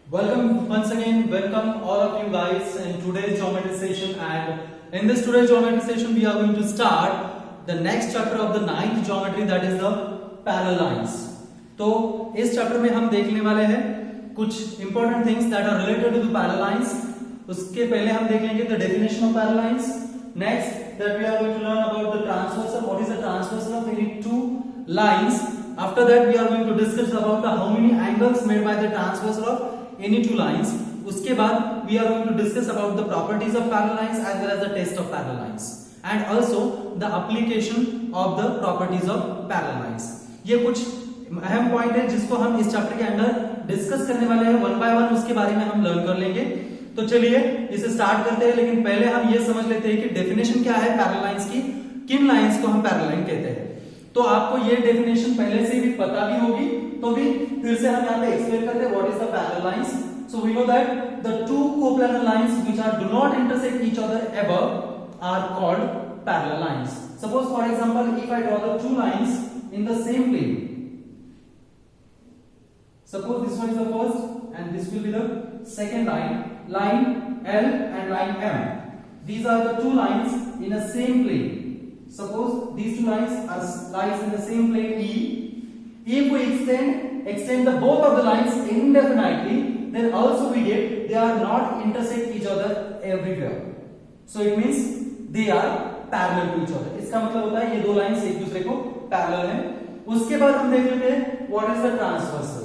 Welcome once again, welcome all of you guys in today's geometry session, and in this today's geometry session we are going to start the next chapter of the ninth geometry, that is the parallel lines. तो इस chapter में हम देखने वाले हैं कुछ important things that are related to the parallel lines. उसके पहले हम देख लेंगे the definition of parallel lines. Next that we are going to learn about the transversal, what is the transversal of any two lines. After that we are going to discuss about the how many angles made by the transversal of any two lines. उसके बाद we are going to discuss about the properties of parallel lines as well as the test of parallel lines and also the application of the properties of parallel lines. ये कुछ अहम point है जिसको हम इस chapter के अंदर discuss करने वाले हैं वन बाय वन. उसके बारे में हम लर्न कर लेंगे. तो चलिए इसे स्टार्ट करते हैं, लेकिन पहले हम ये समझ लेते हैं कि डेफिनेशन क्या है पैरेलल लाइंस की, किन लाइंस को हम पैरेलल लाइन कहते हैं. तो आपको ये डेफिनेशन पहले से भी पता भी होगी, तो भी फिर से हम यहाँ पे एक्सप्लेन करते हैं what is the parallel lines. So we know that the two coplanar lines which are do not intersect each other ever are called parallel lines. Suppose for example if I draw the two lines in the same plane. Suppose this one is the first and this will be the second line, line L and line M. These are the two lines in a same plane. Suppose these two lines are lies in the same plane E. If we extend the both of the lines indefinitely, then also we get they are not intersect each other everywhere. So it means they are parallel to each other. इसका मतलब होता है ये दो lines एक दूसरे को parallel हैं. उसके बाद हम देख लेते हैं what is the transversal.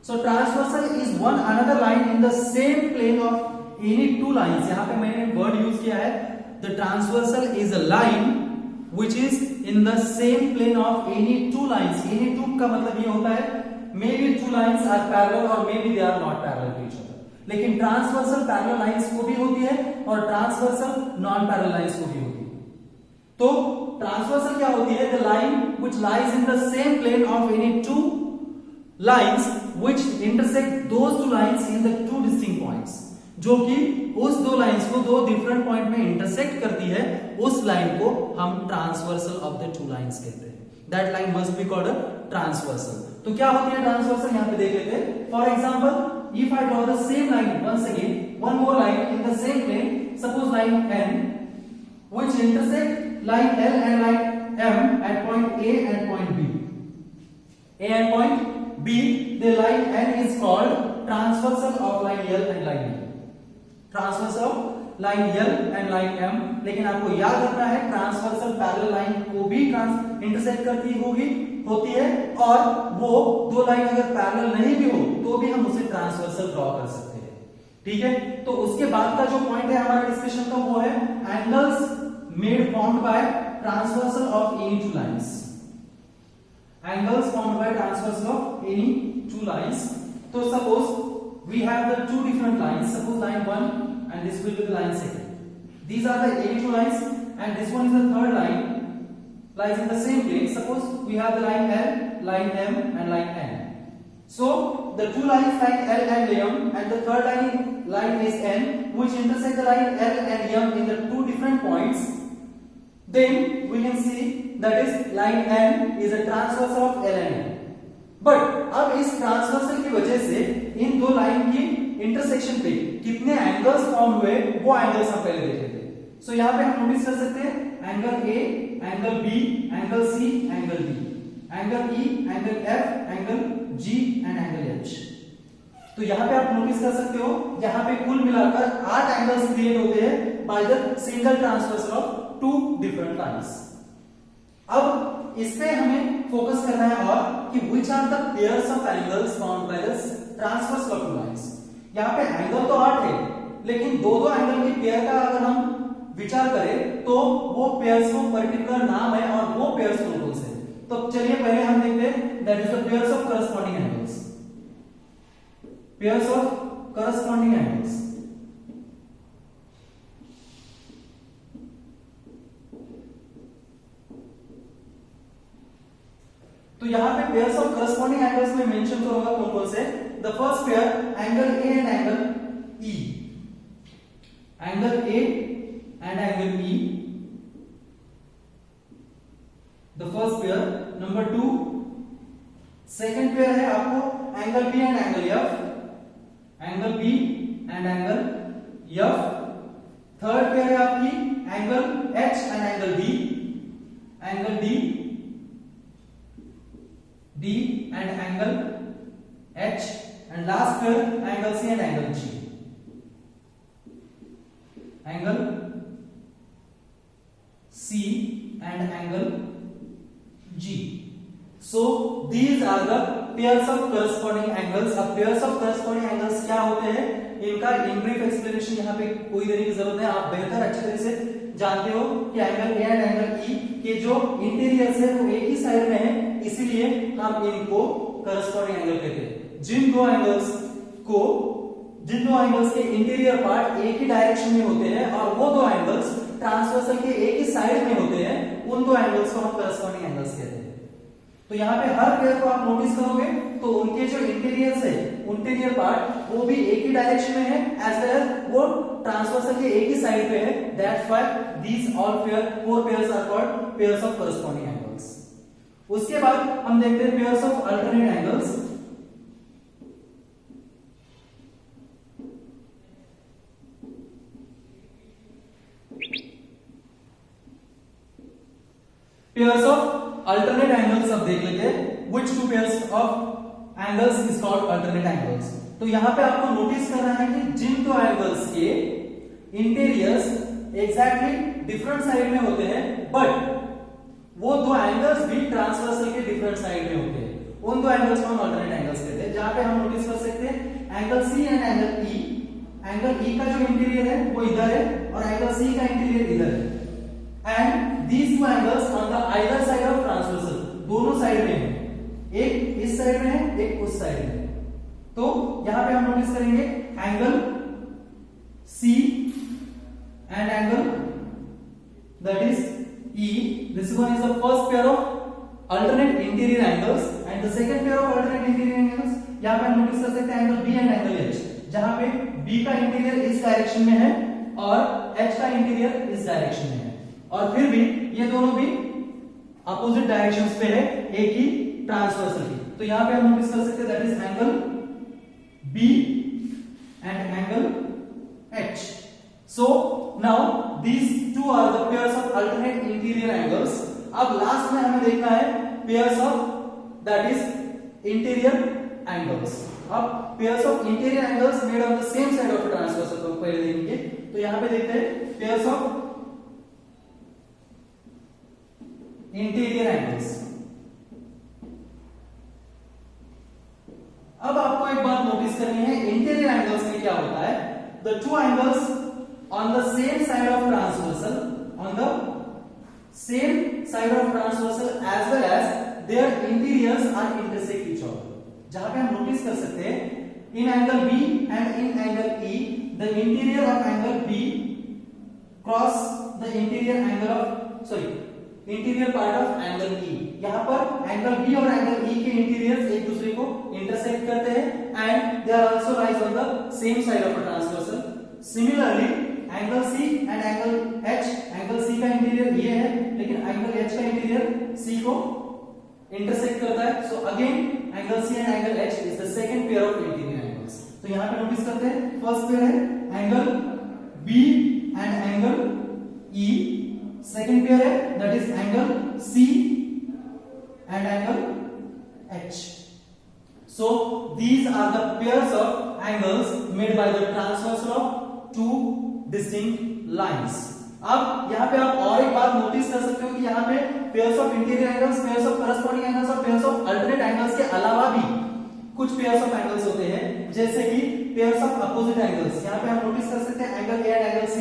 So transversal is one another line in the same plane of any two lines. यहाँ पे मैंने वर्ड यूज किया है the transversal is a line which is in the same plane of any two lines. Any two का मतलब ये होता है maybe two lines are parallel or maybe they are not parallel to each other. लेकिन transversal parallel lines को भी होती है और transversal non parallel lines को भी होती है. तो transversal क्या होती है? The line which lies in the same plane of any two lines which intersect those two lines in the two distinct points. जो कि उस दो लाइंस को दो डिफरेंट पॉइंट में इंटरसेक्ट करती है, उस लाइन को हम transversal of the two lines कहते हैं. That line must be called a transversal. तो क्या होती है ट्रांसवर्सल, यहां पे देख लेते हैं. For example if I draw the same line once again, one more line in the same plane, suppose line N which intersect line L and line M at point A and point B. A and point B, the line N is called transversal of line L and line M. Transversal of line L and line M. लेकिन आपको याद रखना है transversal parallel line को भी intersect करती होती है, और वो दो लाइन अगर पैरेलल नहीं भी हो तो भी हम उसे ट्रांसवर्सल ड्रॉ कर सकते हैं. ठीक है. तो उसके बाद का जो पॉइंट है हमारा डिस्कशन का वो है angles made formed by transversal of any two lines. Angles formed by transversal of any two lines. So suppose we have the two different lines. Suppose line 1 and this will be the line 2. These are the any two lines and this one is the third line lies in the same plane. Suppose we have the line L, line M and line N. So the two lines line L and M and the third line is N which intersect the line L and M in the two different points. Then we can see that is line N is a transversal of L and M. But अब इस transversal की वजह से इन दो line की intersection पे कितने angles form हुए वो एंगल्स हम पहले देख लेते हैं. सो यहाँ पे हम नोटिस कर सकते हैं angle A, angle B, angle C, angle D, angle E, angle F, angle G and angle H. तो यहाँ पे आप नोटिस कर सकते हो यहाँ पे कुल मिलाकर 8 एंगल्स क्रिएट होते हैं by the single transversal of two different lines. अब इस पे हमें फोकस करना है और कि which are the pairs of angles formed by the transversal of two lines. यहाँ पे एंगल तो 8 है, लेकिन दो दो एंगल की पेयर का अगर हम विचार करें तो वो पेयर्स को पर्टिकुलर नाम है और वो पेयर्स कौन से. तो चलिए पहले हम देखते हैं that is the pairs of corresponding angles. Pairs of corresponding angles. तो यहाँ पे पेयर्स ऑफ करस्पॉन्डिंग एंगल्स में मेंशन करूंगा कौन कौन से. The first pair angle A and angle E. Angle A and angle E, the first pair. Number 2 second pair है आपको angle B and angle F. Angle B and angle F. Third pair है आपकी angle H and angle D, angle D and angle H, and last pair angle C and angle G, angle C and angle G. So these are the pairs of corresponding angles। अब pairs of corresponding angles क्या होते हैं, इनका in brief explanation यहाँ पे कोई देने की जरूरत है, आप बेहतर अच्छी तरह से जानते हो कि angle A and angle E के जो इंटीरियर्स है वो एक ही साइड में है, इसीलिए हम इनको करस्पॉन्डिंग एंगल कहते हैं। जिन दो एंगल्स के इंटीरियर पार्ट एक ही डायरेक्शन में होते हैं और वो दो एंगल्स ट्रांसवर्सल के एक ही साइड में होते हैं, उन दो एंगल्स को हम करस्पॉन्डिंग एंगल्स कहते हैं। तो यहाँ पे हर पेयर को आप नोटिस करोगे तो उनके जो इंटीरियर्स है, इंटीरियर पार्ट वो भी एक ही डायरेक्शन में है, एज वेल एज वो ट्रांसवर्सल के एक ही साइड पे है। That's why these all four pairs are called pairs of corresponding angles. उसके बाद हम देखते हैं pairs of alternate angles. Pairs of alternate angles अब देख लेते हैं, which two pairs of angles is called alternate angles। तो यहां पे आपको नोटिस करना है कि जिन दो एंगल्स के इंटीरियर्स एग्जैक्टली डिफरेंट साइड में होते हैं, बट वो दो एंगल्स भी ट्रांसवर्सल के डिफरेंट साइड में होते हैं, उन दो एंगल्स को हम अल्टरनेट एंगल्स कहते हैं। जहां पे हम नोटिस कर सकते हैं angle C and angle E, angle E का जो इंटीरियर है वो इधर है और एंगल सी का इंटीरियर इधर है, and these two angles on the either side of transversal, दोनों साइड में है, एक इस साइड में है, एक उस साइड में है। तो यहां पे हम नोटिस करेंगे angle C and angle that is E, this one is the first pair of alternate interior angles and the second pair of alternate interior angles। यहां पे हम नोटिस कर सकते हैं angle B and angle H, जहां पे B का interior इस डायरेक्शन में है और H का इंटीरियर इस डायरेक्शन में है, और फिर भी ये दोनों भी अपोजिट डायरेक्शंस पे है, एक ही ट्रांसवर्सल की। तो यहां पे हम नोटिस कर सकते हैं that is angle B and angle H। So now these two are the pairs of alternate interior angles. अब लास्ट में हमें देखना है pairs of that is interior angles. अब pairs of interior angles made on the same side of transversal को पहले देखेंगे। तो यहां पे देखते हैं पेयर्स ऑफ इंटीरियर एंगल्स। अब आपको एक बात नोटिस करनी है, इंटीरियर एंगल्स में क्या होता है, the two angles on the same side of transversal, on the same side of transversal as well as their interiors are intersect each other. जहां पे हम नोटिस कर सकते हैं in angle B and in angle E, the interior of angle B cross the interior angle of interior part of angle E. यहां पर angle B और angle E के इंटीरियर्स एक दूसरे को इंटरसेक्ट करते हैं and they are also lies on the same side of a transversal. Similarly angle C and angle H, angle C का इंटीरियर ये है लेकिन एंगल एच का इंटीरियर सी को इंटरसेक्ट करता है। So again angle C and angle H is the second pair of interior angles. तो यहां पे नोटिस करते हैं फर्स्ट पेयर है angle B and angle E, second pair है that is angle C and angle H। So these are the pairs of angles made by the transversal of two distinct lines। अब यहाँ पे आप और एक बात notice कर सकते हो कि यहाँ पे pairs of interior angles, pairs of corresponding angles और पेयर्स ऑफ अल्टरनेट एंगल्स के अलावा भी कुछ पेयर्स ऑफ एंगल्स होते हैं, जैसे कि पेयर्स ऑफ अपोजिट एंगल्स। यहाँ पे हम नोटिस कर सकते हैं angle A and angle C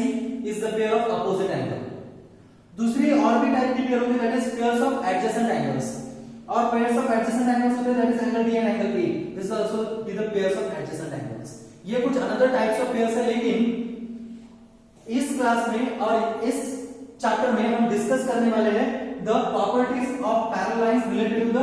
is the pair of opposite angle. दूसरी और भी टाइप की पेयर होती है that is pairs of adjacent angles, और पेयर्स ऑफ एडजेसेंट एंगल्स होते हैं that is angle D and angle B, this also be the pairs of adjacent angles. ये कुछ अनदर टाइप्स ऑफ पेयर्स है, लेकिन इस क्लास में और इस चैप्टर में हम डिस्कस करने वाले हैं the properties of parallel lines related to the